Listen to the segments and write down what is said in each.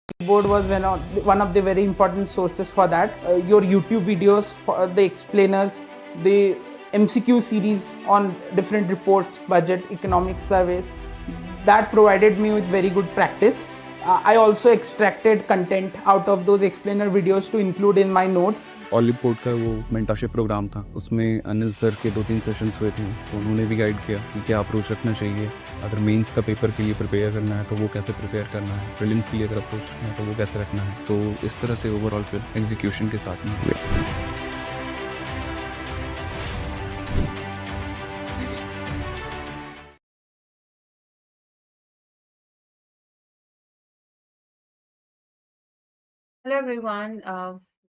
Oliveboard was one of the very important sources for that. Your YouTube videos, for the explainers, the MCQ series on different reports, budget, economic surveys, that provided me with very good practice. I also extracted content out of those explainer videos to include in my notes. Oliveboard का वो mentorship programme था, उसमें Anil sir के 2-3 sessions हुए थे, तो उन्होंने भी गाइड किया कि क्या अप्रोच रखना चाहिए, अगर मेंस का पेपर के लिए प्रिपेयर करना है तो वो कैसे प्रिपेयर करना है, प्रीलिम्स के लिए अगर अप्रोच रखना है तो वो कैसे रखना है, तो इस तरह से ओवरऑल फिर एग्जीक्यूशन के साथ में हुए। Hello everyone,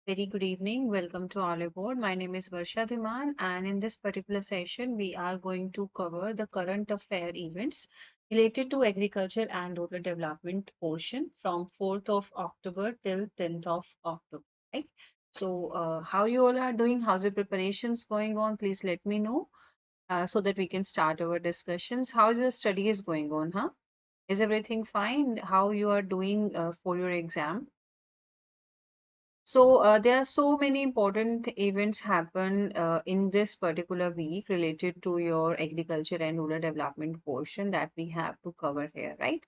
very good evening. Welcome to Oliveboard. My name is Varsha Ma'am, and in this particular session, we are going to cover the current affair events related to agriculture and rural development portion from 4th of October till 10th of October. Right? So, how you all are doing? How's the preparations going on? Please let me know so that we can start our discussions. How's your studies going on? Huh? Is everything fine? How you are doing for your exam? So there are so many important events happen in this particular week related to your agriculture and rural development portion that we have to cover here, right?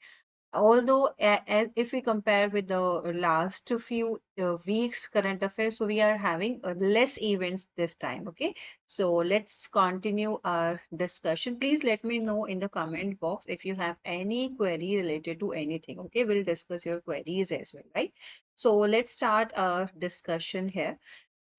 Although if we compare with the last few weeks current affairs, so we are having less events this time. Okay, so let's continue our discussion. Please let me know in the comment box if you have any query related to anything. Okay, we'll discuss your queries as well, right? So let's start our discussion here.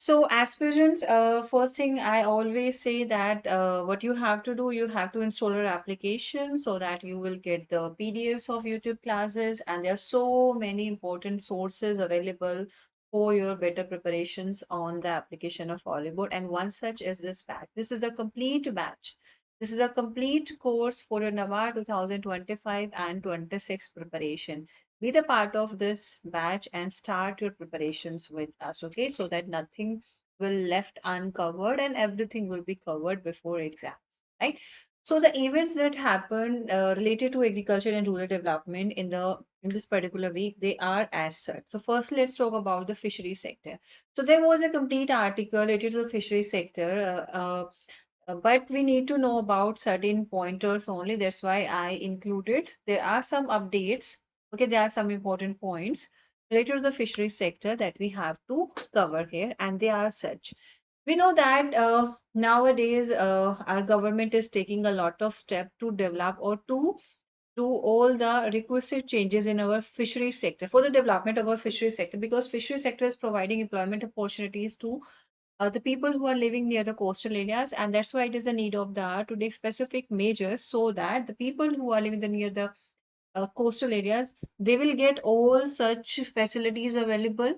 So aspirants, first thing I always say that what you have to do, you have to install your application so that you will get the PDFs of YouTube classes, and there are so many important sources available for your better preparations on the application of Oliveboard. And one such is this batch. This is a complete batch. This is a complete course for your NABARD 2025 and 26 preparation. Be the part of this batch and start your preparations with us, okay, so that nothing will left uncovered and everything will be covered before exam, right? So the events that happen related to agriculture and rural development in this particular week, they are as such. So first let's talk about the fishery sector. So there was a complete article related to the fishery sector, but we need to know about certain pointers only. That's why I included. There are some updates. Okay, there are some important points related to the fisheries sector that we have to cover here, and they are such. We know that nowadays our government is taking a lot of steps to develop or to do all the requisite changes in our fisheries sector for the development of our fisheries sector, because fisheries sector is providing employment opportunities to the people who are living near the coastal areas, and that's why it is a need of the hour to take specific measures so that the people who are living near the coastal areas, they will get all such facilities available,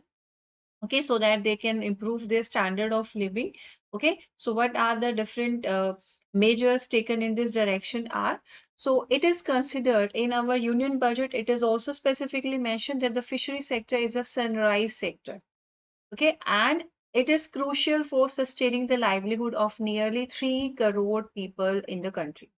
okay, so that they can improve their standard of living. Okay, so what are the different measures taken in this direction are, so it is considered in our union budget, it is also specifically mentioned that the fishery sector is a sunrise sector. Okay, and it is crucial for sustaining the livelihood of nearly 3 crore people in the country,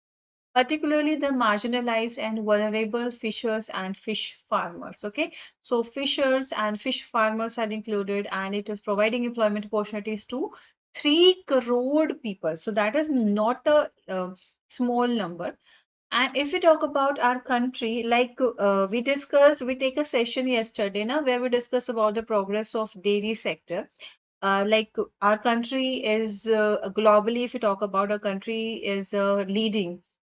particularly the marginalized and vulnerable fishers and fish farmers. Okay, so fishers and fish farmers are included, and it is providing employment opportunities to 3 crore people. So that is not a small number. And if we talk about our country, like we discussed, we take a session yesterday now where we discuss about the progress of dairy sector. Like our country is globally, if we talk about our country is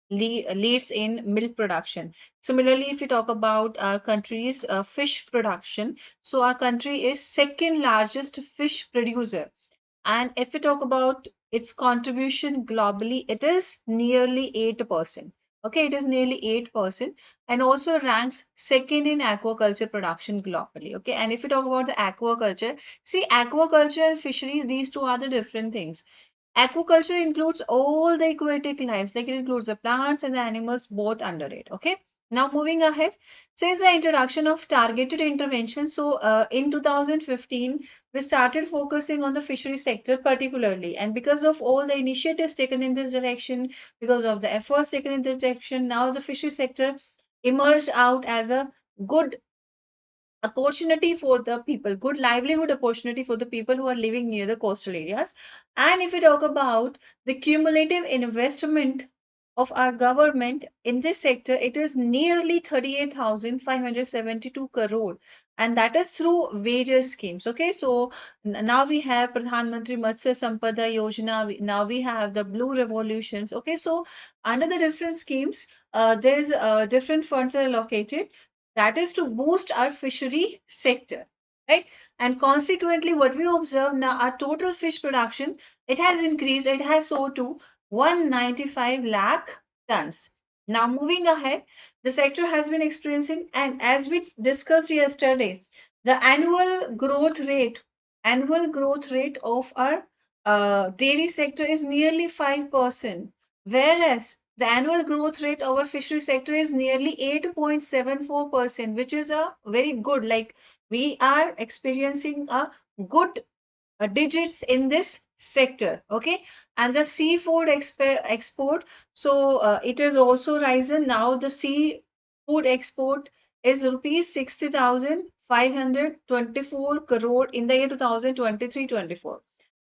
leads in milk production. Similarly, if we talk about our country's fish production, so our country is second largest fish producer. And if we talk about its contribution globally, it is nearly 8%. Okay, it is nearly 8% and also ranks second in aquaculture production globally. Okay, and if we talk about the aquaculture, see, aquaculture and fisheries, these two are the different things. Aquaculture includes all the aquatic lives, like it includes the plants and the animals both under it. Okay. Now moving ahead, since the introduction of targeted intervention, so in 2015, we started focusing on the fishery sector particularly. And because of all the initiatives taken in this direction, because of the efforts taken in this direction, now the fishery sector emerged out as good opportunity for the people, good livelihood opportunity for the people who are living near the coastal areas. And if we talk about the cumulative investment of our government in this sector, it is nearly 38,572 crore, and that is through various schemes. Okay, so now we have Pradhan Mantri Matsya Sampada Yojana, now we have the Blue Revolutions. Okay, so under the different schemes, there's different funds are allocated, that is to boost our fishery sector, right? And consequently, what we observe now, our total fish production, it has increased, it has soared to 195 lakh tons. Now moving ahead, the sector has been experiencing, and as we discussed yesterday, the annual growth rate of our dairy sector is nearly 5%, whereas the annual growth rate of our fishery sector is nearly 8.74%, which is a very good, like we are experiencing a good digits in this sector. Okay, and the seafood export, so it is also risen. Now the seafood export is rupees 60,524 crore in the year 2023-24.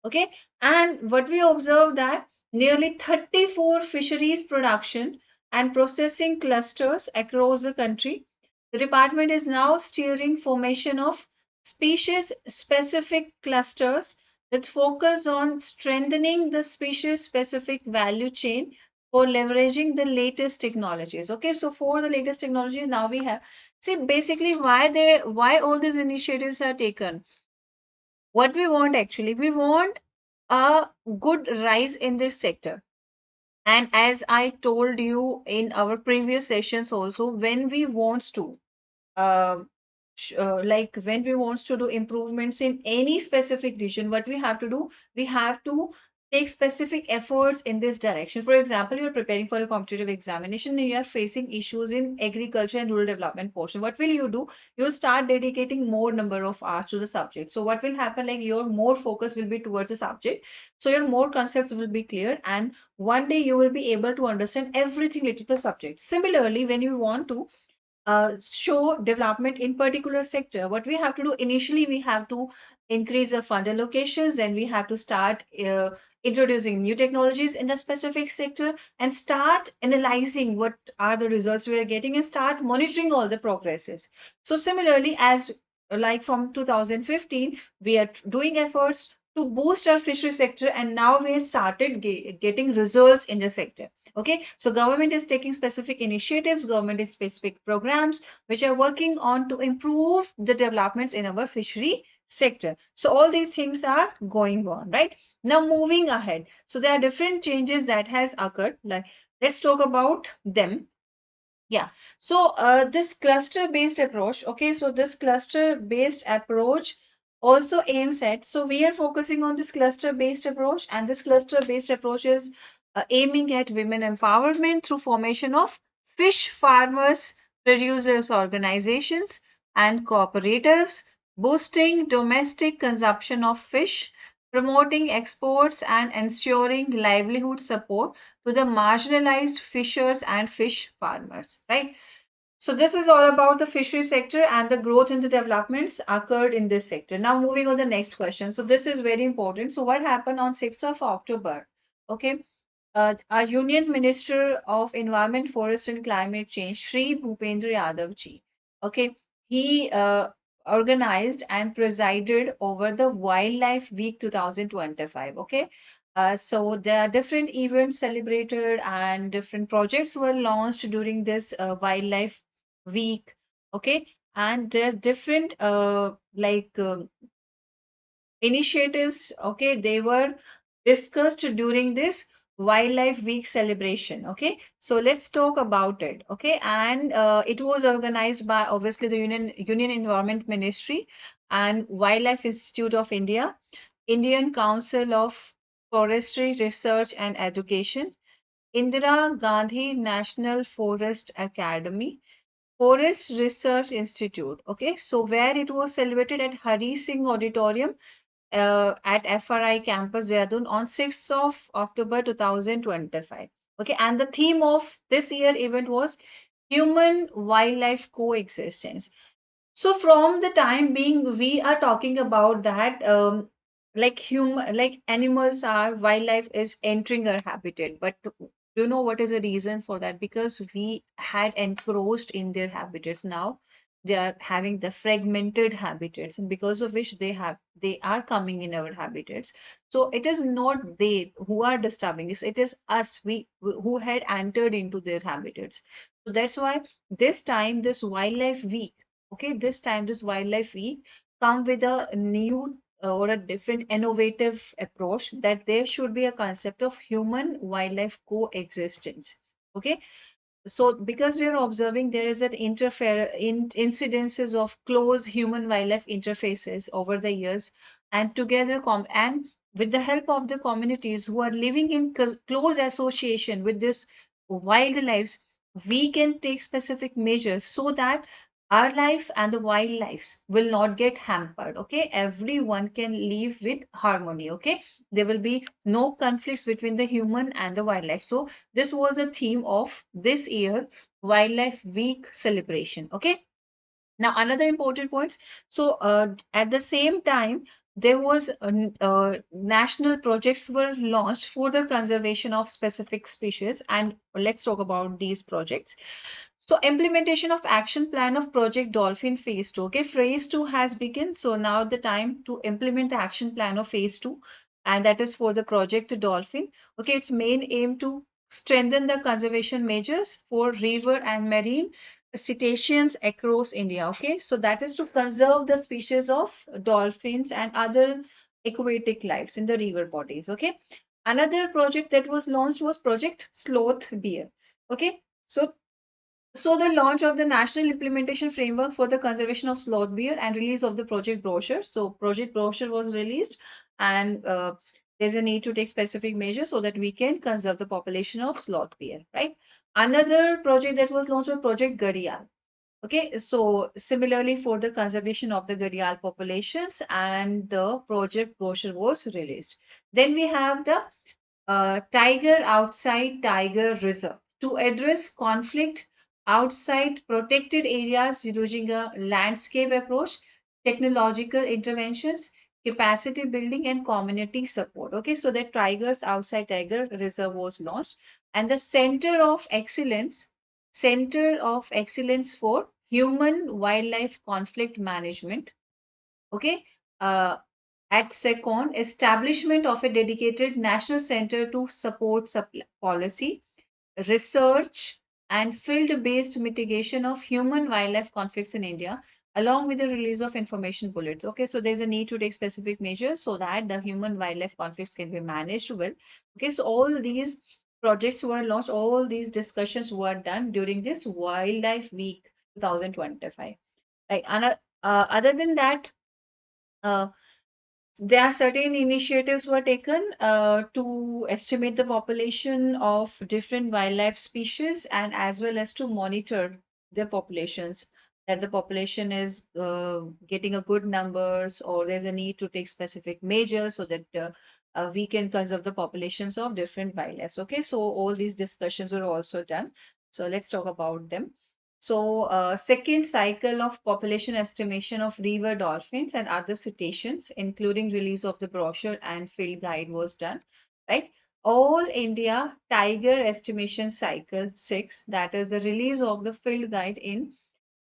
Okay, and what we observe that nearly 34 fisheries production and processing clusters across the country. The department is now steering formation of species specific clusters that focus on strengthening the species specific value chain for leveraging the latest technologies. Okay, so for the latest technologies, now we have, see, basically why all these initiatives are taken. What we want, actually, we want a good rise in this sector. And as I told you in our previous sessions also, when we want to uh, like when we want to do improvements in any specific region, what we have to do, we have to take specific efforts in this direction. For example, you are preparing for a competitive examination and you are facing issues in agriculture and rural development portion. What will you do? You'll start dedicating more number of hours to the subject. So what will happen, like your more focus will be towards the subject, so your more concepts will be clear, and one day you will be able to understand everything related to the subject. Similarly, when you want to show development in particular sector, what we have to do initially, we have to increase the fund allocations, then we have to start introducing new technologies in the specific sector and start analyzing what are the results we are getting and start monitoring all the progresses. So similarly, as like from 2015, we are doing efforts to boost our fishery sector, and now we have started getting results in the sector. Okay, so government is taking specific initiatives, government is specific programs which are working on to improve the developments in our fishery sector. So all these things are going on, right? Now moving ahead, so there are different changes that has occurred, like let's talk about them. Yeah, so this cluster based approach, okay, so this cluster based approach also aims at, so we are focusing on this cluster based approach, and this cluster based approach is aiming at women empowerment through formation of fish farmers, producers organizations and cooperatives, boosting domestic consumption of fish, promoting exports and ensuring livelihood support to the marginalized fishers and fish farmers, right? So this is all about the fishery sector and the growth in the developments occurred in this sector. Now moving on the next question. So this is very important. So what happened on 6th of October? Okay, our Union Minister of Environment, Forest and Climate Change, Shri Bhupendra Yadav ji, okay, he organized and presided over the Wildlife Week 2025. Okay, so there are different events celebrated and different projects were launched during this Wildlife Week. Okay, and there are different initiatives, okay, they were discussed during this Wildlife Week celebration. Okay, so let's talk about it. Okay, and it was organized by obviously the Union Environment Ministry and Wildlife Institute of India, Indian Council of Forestry Research and Education, Indira Gandhi National Forest Academy, Forest Research Institute. Okay, so where it was celebrated at Hari Singh Auditorium at FRI campus Dehradun on 6th of October 2025. Okay, and the theme of this year event was human wildlife coexistence. So from the time being, we are talking about that like animals are wildlife is entering our habitat. But do you know what is the reason for that? Because we had encroached in their habitats. Now they are having the fragmented habitats, and because of which they are coming in our habitats. So it is not they who are disturbing us, it is us we who had entered into their habitats. So that's why this time this wildlife week, okay, this time this wildlife week come with a new or a different innovative approach, that there should be a concept of human wildlife coexistence. Okay, so because we are observing there is an incidences of close human wildlife interfaces over the years, and together and with the help of the communities who are living in close association with this wildlife, we can take specific measures so that our life and the wildlife will not get hampered. Okay, everyone can live with harmony. Okay, there will be no conflicts between the human and the wildlife. So this was a theme of this year Wildlife Week celebration. Okay. Now another important point. So at the same time, there was national projects were launched for the conservation of specific species, and let's talk about these projects. So implementation of action plan of Project Dolphin Phase 2. Okay, Phase 2 has begun. So now the time to implement the action plan of Phase 2, and that is for the Project Dolphin. Okay, its main aim to strengthen the conservation measures for river and marine cetaceans across India. Okay, so that is to conserve the species of dolphins and other aquatic lives in the river bodies. Okay, another project that was launched was Project Sloth Bear. Okay, so the launch of the National Implementation Framework for the Conservation of Sloth Bear and release of the project brochure. So project brochure was released, and there's a need to take specific measures so that we can conserve the population of sloth bear, right? Another project that was launched was Project Gadial. Okay, so similarly for the conservation of the gharial populations, and the project brochure was released. Then we have the Tiger Outside Tiger Reserve to address conflict outside protected areas using a landscape approach, technological interventions, capacity building, and community support. Okay, so the Tigers Outside Tiger Reserve was launched, and the Center of Excellence for Human Wildlife Conflict Management. Okay, uh, at SECON, establishment of a dedicated national center to support policy, research, and field-based mitigation of human-wildlife conflicts in India, along with the release of information bullets. Okay, so there's a need to take specific measures so that the human-wildlife conflicts can be managed well. Okay, so all these projects were launched, all these discussions were done during this Wildlife Week 2025. Right, and other than that, uh, there are certain initiatives were taken to estimate the population of different wildlife species, and as well as to monitor their populations, that the population is getting a good numbers, or there's a need to take specific measures so that we can conserve the populations of different wildlife. Okay, so all these discussions were also done. So let's talk about them. So, second cycle of population estimation of river dolphins and other cetaceans, including release of the brochure and field guide, was done, right? All India Tiger Estimation Cycle 6, that is the release of the field guide in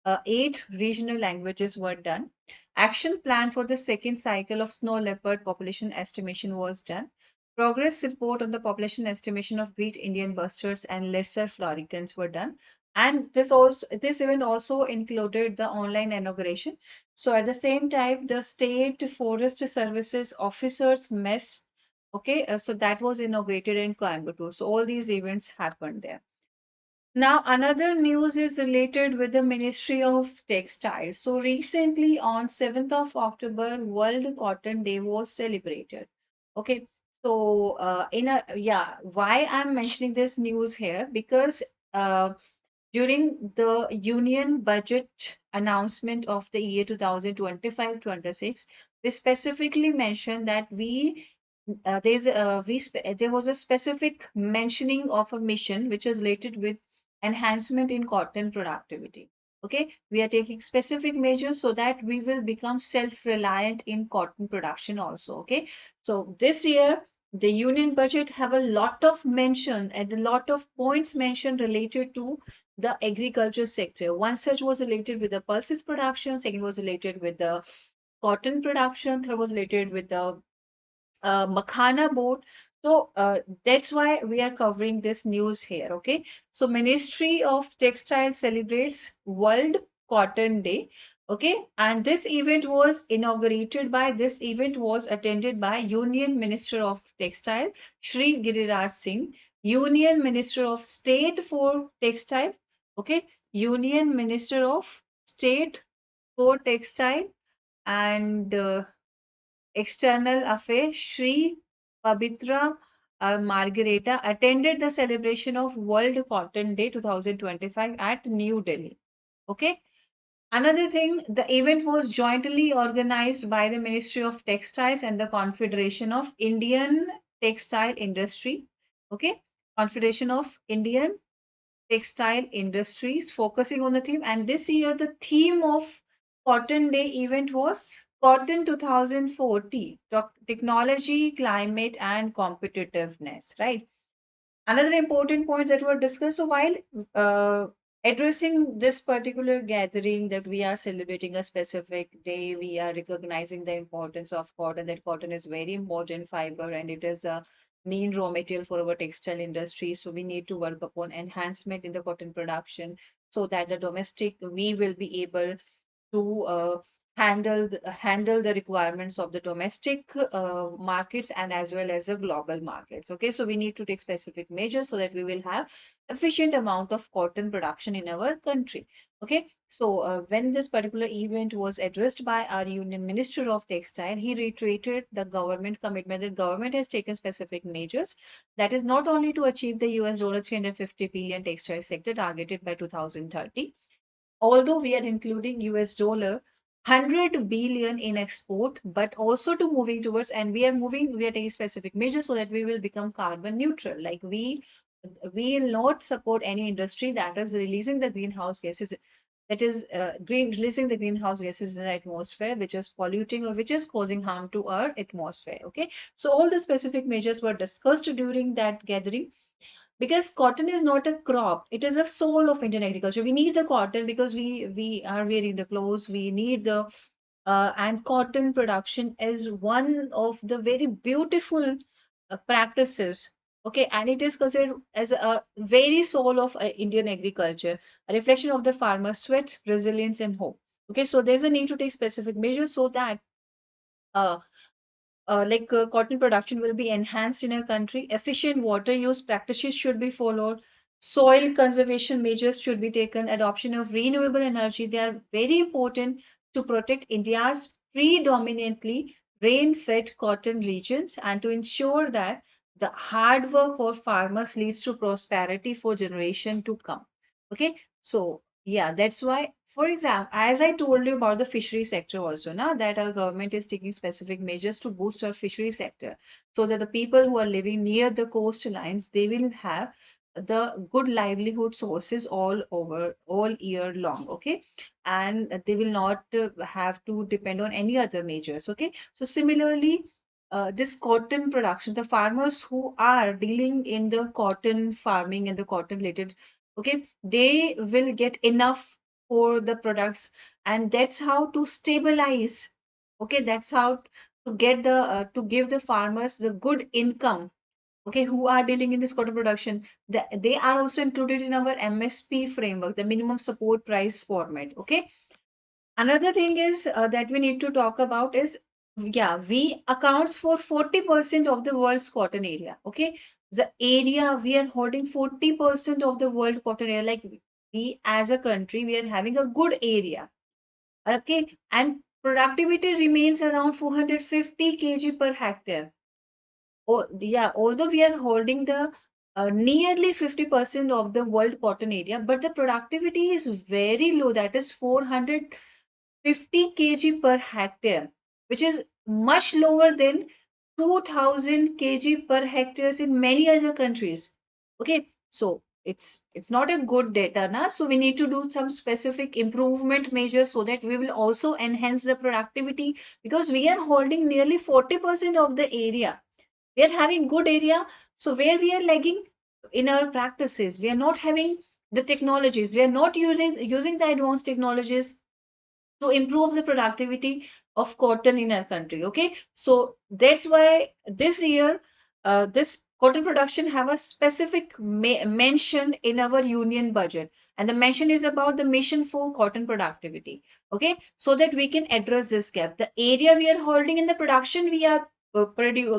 8 regional languages, were done. Action plan for the second cycle of snow leopard population estimation was done. Progress report on the population estimation of great Indian bustards and lesser floricans were done. And this event also included the online inauguration. So at the same time, the State Forest Services Officers Mess, okay, so that was inaugurated in Coimbatore. So all these events happened there. Now, another news is related with the Ministry of Textiles. So recently on 7th of October, World Cotton Day was celebrated. Okay, so why I'm mentioning this news here? Because during the union budget announcement of the year 2025-26, we specifically mentioned that there was a specific mentioning of a mission which is related with enhancement in cotton productivity. Okay, we are taking specific measures so that we will become self-reliant in cotton production also. Okay, so this year the union budget have a lot of mention and a lot of points mentioned related to the agriculture sector. One such was related with the pulses production, second was related with the cotton production, third was related with the Makhana board. So that's why we are covering this news here. Okay. So Ministry of Textile celebrates World Cotton Day. Okay. And this event was attended by Union Minister of Textile, Shri Giriraj Singh, Union Minister of State for Textile. Okay. Union Minister of State for Textile and External Affairs, Sri Pabitra Margareta attended the celebration of World Cotton Day 2025 at New Delhi. Okay. Another thing, the event was jointly organized by the Ministry of Textiles and the Confederation of Indian Textile Industry. Okay. Confederation of Indian Textile Industries focusing on the theme. And this year, the theme of Cotton Day event was Cotton 2040, Technology, Climate, and Competitiveness, right? Another important points that were discussed. So while uh, addressing this particular gathering that we are celebrating a specific day, we are recognizing the importance of cotton, that cotton is very important fiber and it is a main raw material for our textile industry. So we need to work upon enhancement in the cotton production so that the domestic, we will be able to handle the requirements of the domestic markets and as well as the global markets. Okay, so we need to take specific measures so that we will have efficient amount of cotton production in our country. Okay, so when this particular event was addressed by our Union Minister of Textile, he reiterated the government commitment that government has taken specific measures, that is not only to achieve the US $350 billion textile sector targeted by 2030, although we are including US $100 billion in export, but also to moving towards, and we are taking specific measures so that we will become carbon neutral. Like we will not support any industry that is releasing the greenhouse gases, that is releasing the greenhouse gases in the atmosphere, which is polluting or which is causing harm to our atmosphere. Okay, so all the specific measures were discussed during that gathering, because cotton is not a crop, it is a soul of Indian agriculture. We need the cotton because we are wearing the clothes, we need the and cotton production is one of the very beautiful practices. Okay, and it is considered as a very soul of Indian agriculture, a reflection of the farmer's sweat, resilience, and hope. Okay, so there's a need to take specific measures so that uh, cotton production will be enhanced in our country. Efficient water use practices should be followed. Soil conservation measures should be taken. Adoption of renewable energy. They are very important to protect India's predominantly rain-fed cotton regions and to ensure that the hard work of farmers leads to prosperity for generation to come. Okay, so yeah, that's why, for example, as I told you about the fishery sector also, now that our government is taking specific measures to boost our fishery sector, so that the people who are living near the coastlines, they will have the good livelihood sources all over, all year long. Okay, and they will not have to depend on any other measures. Okay, so similarly, this cotton production, the farmers who are dealing in the cotton farming and the cotton related, okay, they will get enough for the products, and that's how to stabilize. Okay, that's how to get the to give the farmers the good income. Okay, who are dealing in this cotton production, they are also included in our MSP framework, the minimum support price format. Okay, another thing is that we need to talk about is, yeah, we accounts for 40% of the world's cotton area. Okay, the area we are holding 40% of the world cotton area. Like we as a country, we are having a good area. Okay, and productivity remains around 450 kg per hectare. Oh, yeah, although we are holding the nearly 50% of the world cotton area, but the productivity is very low. That is 450 kg per hectare, which is much lower than 2000 kg per hectares in many other countries. Okay, so it's not a good data na, so we need to do some specific improvement measures so that we will also enhance the productivity, because we are holding nearly 40% of the area. We are having good area, so where we are lagging in our practices, we are not having the technologies, we are not using the advanced technologies to improve the productivity of cotton in our country. Okay, so that's why this year this cotton production have a specific mention in our union budget, and the mention is about the mission for cotton productivity. Okay, so that we can address this gap, the area we are holding in the production, we are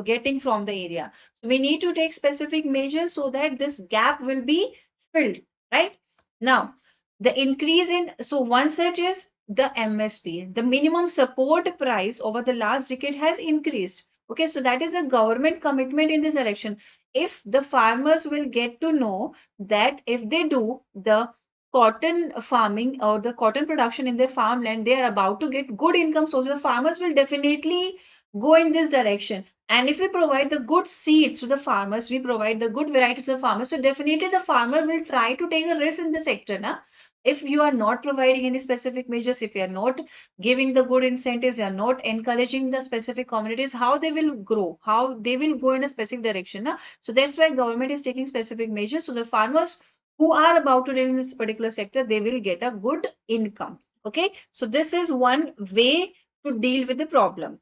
getting from the area, so we need to take specific measures so that this gap will be filled. Right now, the increase in, so one such is the MSP, the minimum support price over the last decade has increased. Okay, so that is a government commitment in this direction. If the farmers will get to know that if they do the cotton farming or the cotton production in their farmland, they are about to get good income sources. The farmers will definitely go in this direction. And if we provide the good seeds to the farmers, we provide the good varieties to the farmers, so definitely the farmer will try to take a risk in the sector. Na? If you are not providing any specific measures, if you are not giving the good incentives, you are not encouraging the specific communities, how they will grow, how they will go in a specific direction. Na? So that's why government is taking specific measures. So the farmers who are about to live in this particular sector, they will get a good income. Okay, so this is one way to deal with the problem.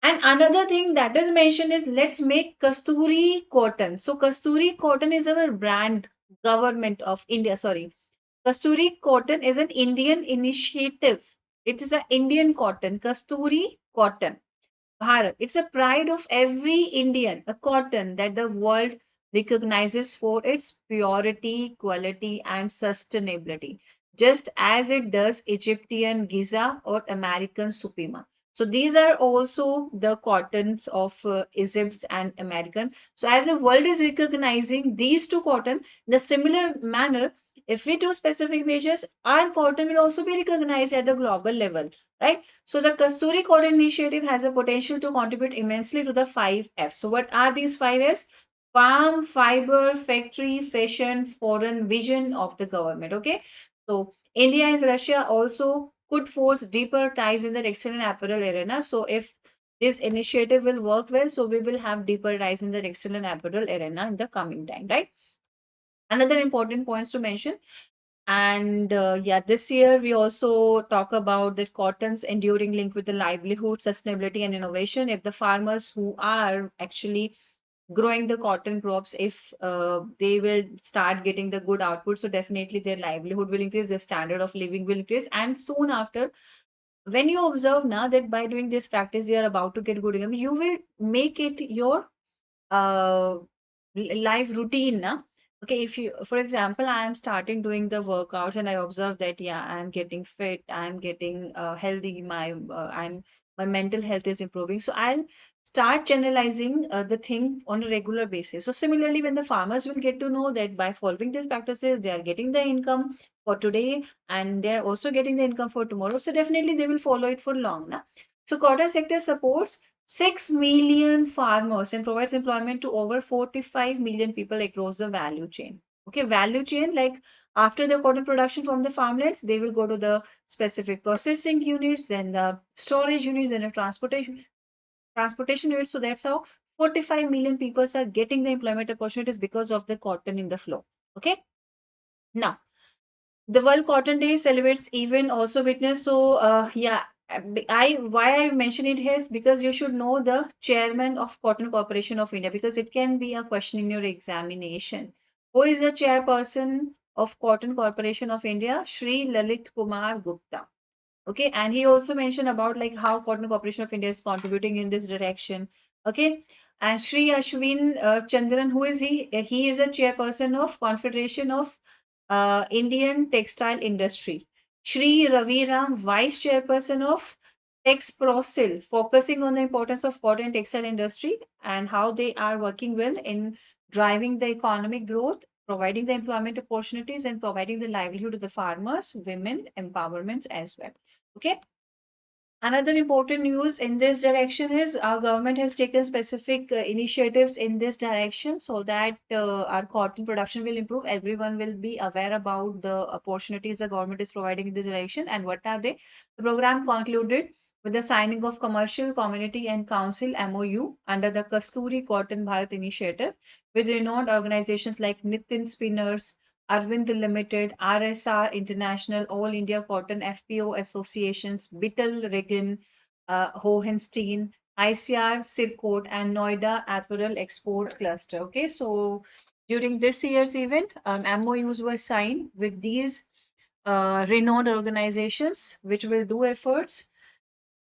And another thing that is mentioned is, let's make Kasturi cotton. So Kasturi cotton is our brand, government of India. Sorry, Kasturi cotton is an Indian initiative. It is an Indian cotton, Kasturi cotton. Bharat. It's a pride of every Indian, a cotton that the world recognizes for its purity, quality, and sustainability, just as it does Egyptian Giza or American Supima. So these are also the cottons of Egypt and American. So as the world is recognizing these two cotton, in a similar manner, if we do specific measures, our cotton will also be recognized at the global level, right? So the Kasturi Cotton Initiative has a potential to contribute immensely to the 5Fs. So what are these 5Fs? Farm, fiber, factory, fashion, foreign vision of the government. Okay. So India and Russia also could force deeper ties in the textile and apparel arena. So if this initiative will work well, so we will have deeper ties in the textile and apparel arena in the coming time, right? Another important points to mention, and yeah, this year we also talk about the cotton's enduring link with the livelihood, sustainability, and innovation. If the farmers who are actually growing the cotton crops, if they will start getting the good output, so definitely their livelihood will increase, their standard of living will increase, and soon after, when you observe now that by doing this practice, they are about to get good income, you will make it your uh, life routine na? Okay, if you, for example, I am starting doing the workouts and I observe that, yeah, I am getting fit, I am getting healthy, my mental health is improving, so I'll start generalizing the thing on a regular basis. So similarly, when the farmers will get to know that by following these practices, they are getting the income for today and they're also getting the income for tomorrow, so definitely they will follow it for long na? So cotton sector supports 6 million farmers and provides employment to over 45 million people across the value chain. Okay, value chain, like after the cotton production from the farmlands, they will go to the specific processing units, then the storage units, then the transportation units. So that's how 45 million people are getting the employment opportunities because of the cotton in the flow. Okay. Now, the World Cotton Day celebrates even also witness. So yeah, I why I mention it here is because you should know the chairman of Cotton Corporation of India, because it can be a question in your examination. Who is the chairperson of Cotton Corporation of India? Shri Lalit Kumar Gupta. Okay, and he also mentioned about like how Cotton Corporation of India is contributing in this direction. Okay, and Sri Ashwin Chandran, who is he? He is a chairperson of Confederation of Indian Textile Industry. Sri Ravi Ram, vice chairperson of Texprosil, focusing on the importance of cotton and textile industry and how they are working well in driving the economic growth, providing the employment opportunities, and providing the livelihood to the farmers, women empowerments as well. Okay. Another important news in this direction is our government has taken specific initiatives in this direction so that our cotton production will improve. Everyone will be aware about the opportunities the government is providing in this direction and what are they. The program concluded with the signing of Commercial, Community and Council MOU under the Kasturi Cotton Bharat Initiative with renowned organizations like Nitin Spinners, Arvind Limited, RSR International, All India Cotton FPO Associations, Bittel Regan, Hohenstein, ICR Sircot, and Noida Apparel Export Cluster. Okay, so during this year's event, MOUs were signed with these renowned organizations, which will do efforts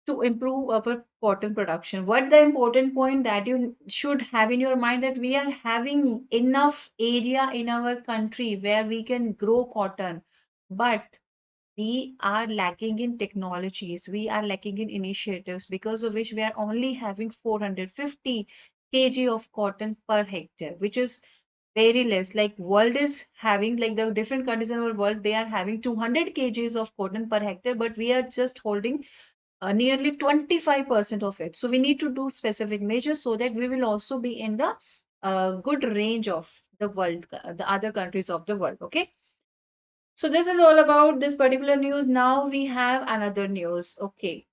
to improve our cotton production. What the important point that you should have in your mind that we are having enough area in our country where we can grow cotton, but we are lacking in technologies, we are lacking in initiatives because of which we are only having 450 kg of cotton per hectare, which is very less. Like world is having like the different countries in our world, they are having 200 kgs of cotton per hectare, but we are just holding nearly 25% of it. So we need to do specific measures so that we will also be in the good range of the world, the other countries of the world. Okay. So this is all about this particular news. Now we have another news. Okay.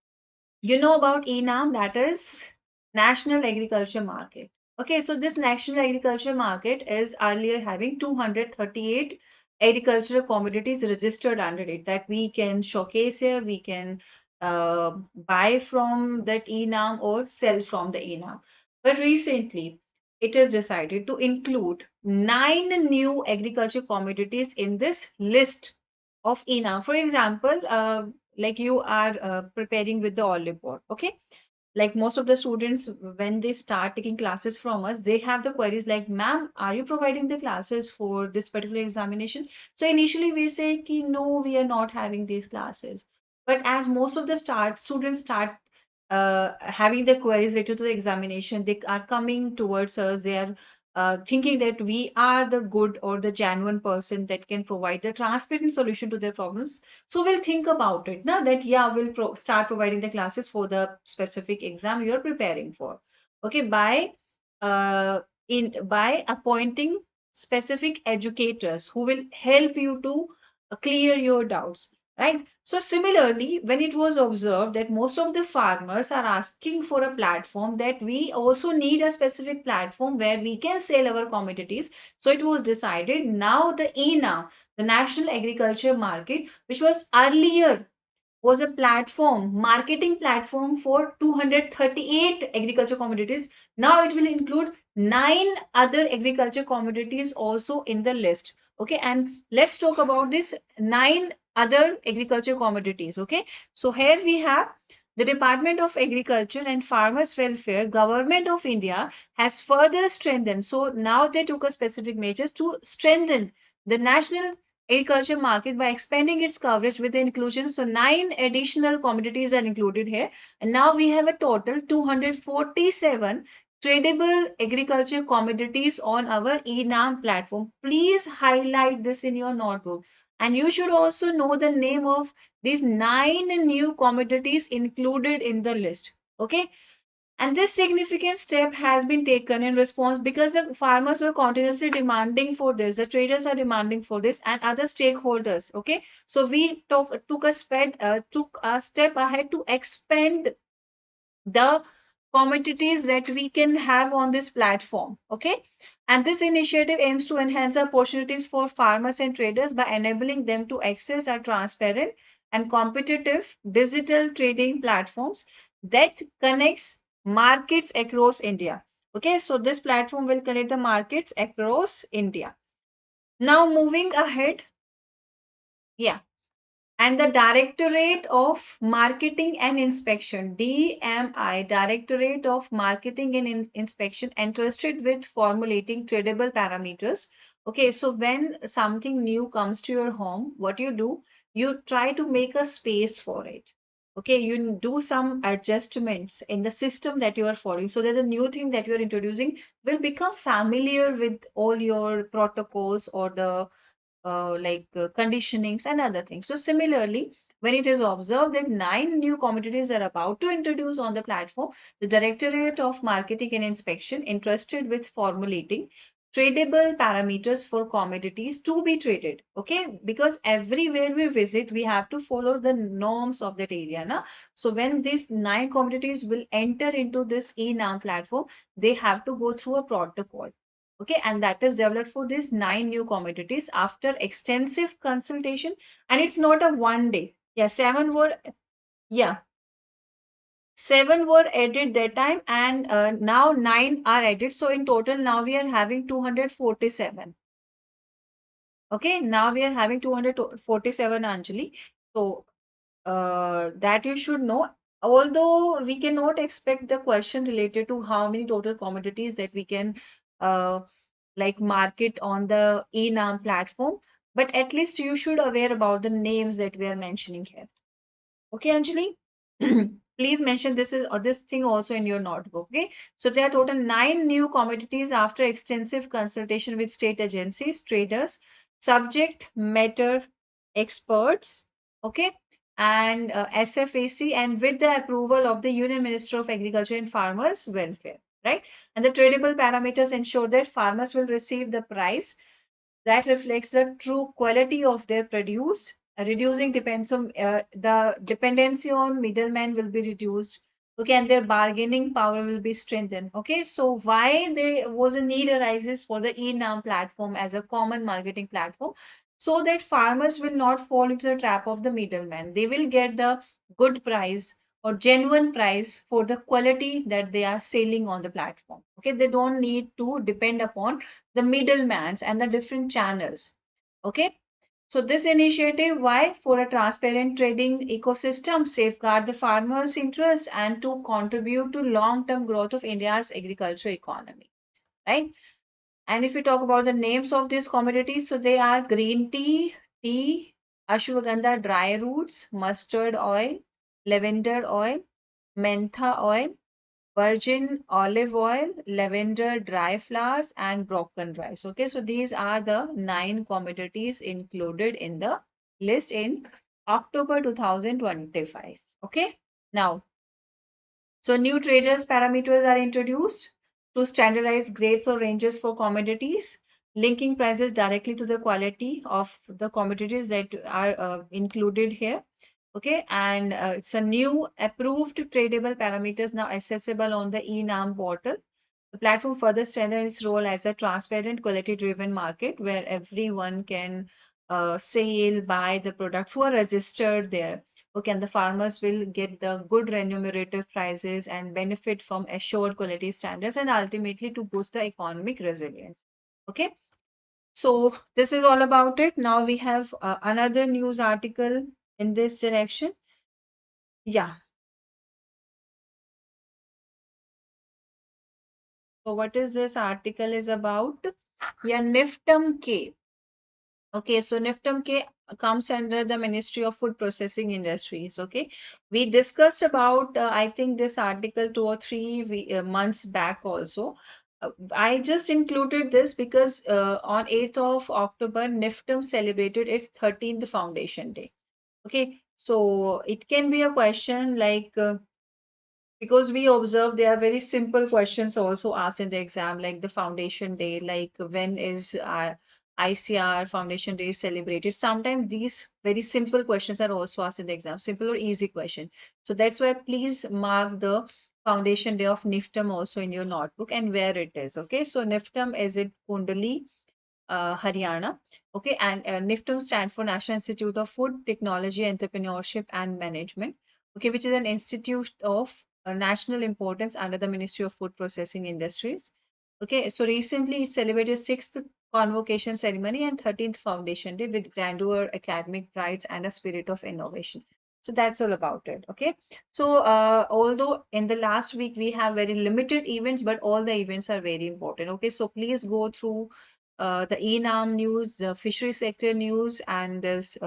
You know about ENAM, that is National Agriculture Market. Okay, so this National Agriculture Market is earlier having 238 agricultural commodities registered under it that we can showcase here, we can buy from that ENAM or sell from the ENAM. But recently, it is decided to include 9 new agriculture commodities in this list of ENAM. For example, like you are preparing with the Oliveboard, okay? Like most of the students, when they start taking classes from us, they have the queries like, ma'am, are you providing the classes for this particular examination? So initially we say, ki, no, we are not having these classes. But as most of the students start having the queries related to the examination, they are coming towards us, they are thinking that we are the good or the genuine person that can provide the transparent solution to their problems. So we'll think about it now that yeah, we'll start providing the classes for the specific exam you're preparing for. Okay, uh, by appointing specific educators who will help you to clear your doubts. Right. So similarly, when it was observed that most of the farmers are asking for a platform, that we also need a specific platform where we can sell our commodities. So it was decided now the ENA, the National Agriculture Market, which was earlier was a platform, marketing platform for 238 agriculture commodities. Now it will include 9 other agriculture commodities also in the list. Okay, and let's talk about this 9 other agriculture commodities. Okay, so here we have the Department of Agriculture and Farmers Welfare, Government of India has further strengthened. So now they took a specific measures to strengthen the national agriculture market by expanding its coverage with the inclusion. So 9 additional commodities are included here. And now we have a total 247 tradable agriculture commodities on our ENAM platform. Please highlight this in your notebook. And you should also know the name of these 9 new commodities included in the list. Okay. And this significant step has been taken in response because the farmers were continuously demanding for this, the traders are demanding for this, and other stakeholders. Okay, so we took a step ahead to expand the commodities that we can have on this platform. Okay, and this initiative aims to enhance the opportunities for farmers and traders by enabling them to access a transparent and competitive digital trading platforms that connects markets across India. Okay, so this platform will connect the markets across India. Now moving ahead, yeah. And the Directorate of Marketing and Inspection, DMI, Directorate of Marketing and Inspection, entrusted with formulating tradable parameters. Okay, so when something new comes to your home, what you do, you try to make a space for it. Okay, you do some adjustments in the system that you are following so that the new thing that you are introducing will become familiar with all your protocols or the conditionings and other things. So similarly, when it is observed that 9 new commodities are about to introduce on the platform, the Directorate of Marketing and Inspection entrusted with formulating tradable parameters for commodities to be traded. Okay, because everywhere we visit, we have to follow the norms of that area. Na? So when these 9 commodities will enter into this e-NAM platform, they have to go through a protocol. Okay, and that is developed for these 9 new commodities after extensive consultation, and it's not a one day. Yeah, yeah, 7 were added that time, and now 9 are added. So in total, now we are having 247. Okay, now we are having 247, Anjali. So that you should know. Although we cannot expect the question related to how many total commodities that we can uh, like market on the e-NAM platform, but at least you should aware about the names that we are mentioning here. Okay, Anjali? Please mention this thing also in your notebook. Okay, so there are total 9 new commodities after extensive consultation with state agencies, traders, subject matter experts, okay, and SFAC, and with the approval of the Union Minister of Agriculture and Farmers Welfare, right? And the tradable parameters ensure that farmers will receive the price that reflects the true quality of their produce. Reducing depends on the dependency on middlemen will be reduced. Okay, and their bargaining power will be strengthened. Okay, so why there was a need arises for the e-NAM platform as a common marketing platform, so that farmers will not fall into the trap of the middleman. They will get the good price or genuine price for the quality that they are selling on the platform. Okay, they don't need to depend upon the middlemans and the different channels. Okay, so this initiative, why? For a transparent trading ecosystem, safeguard the farmers' interest, and to contribute to long-term growth of India's agriculture economy, right? And if we talk about the names of these commodities, so they are green tea, ashwagandha dry roots, mustard oil, lavender oil, mentha oil, virgin olive oil, lavender dry flowers, and broken rice. Okay, so these are the 9 commodities included in the list in October 2025. Okay, now, so new traders parameters are introduced to standardize grades or ranges for commodities, linking prices directly to the quality of the commodities that are included here. Okay, and it's a new approved tradable parameters now accessible on the e-NAM portal. The platform further strengthens its role as a transparent, quality-driven market where everyone can sell, buy the products who are registered there. Okay, and the farmers will get the good remunerative prices and benefit from assured quality standards and ultimately to boost the economic resilience. Okay, so this is all about it. Now we have another news article in this direction. Yeah. So what is this article is about? Yeah, NIFTM K. Okay, so NIFTM K comes under the Ministry of Food Processing Industries. Okay, we discussed about I think this article 2 or 3 months back also. I just included this because on 8th of October, NIFTM celebrated its 13th Foundation Day. Okay, so it can be a question like because we observe there are very simple questions also asked in the exam, like the foundation day, like when is ICR foundation day celebrated. Sometimes these very simple questions are also asked in the exam, simple or easy question. So that's why please mark the foundation day of NIFTM also in your notebook and where it is. Okay, so NIFTM is it Kundali, Haryana. Okay, and NIFTM stands for National Institute of Food Technology, Entrepreneurship and Management. Okay, which is an institute of national importance under the Ministry of Food Processing Industries. Okay, so recently it celebrated 6th convocation ceremony and 13th foundation day with grandeur, academic prides, and a spirit of innovation. So that's all about it. Okay, so although in the last week we have very limited events, but all the events are very important. Okay, so please go through the e-NAM news, the fishery sector news, and this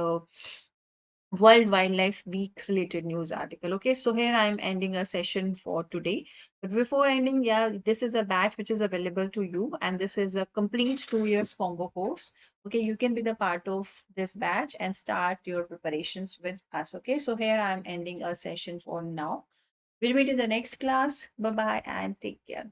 World Wildlife Week related news article. Okay, so here I'm ending a session for today. But before ending, yeah, this is a batch which is available to you, and this is a complete 2 years combo course. Okay, you can be the part of this batch and start your preparations with us. Okay, so here I'm ending a session for now. We'll meet in the next class. Bye bye and take care.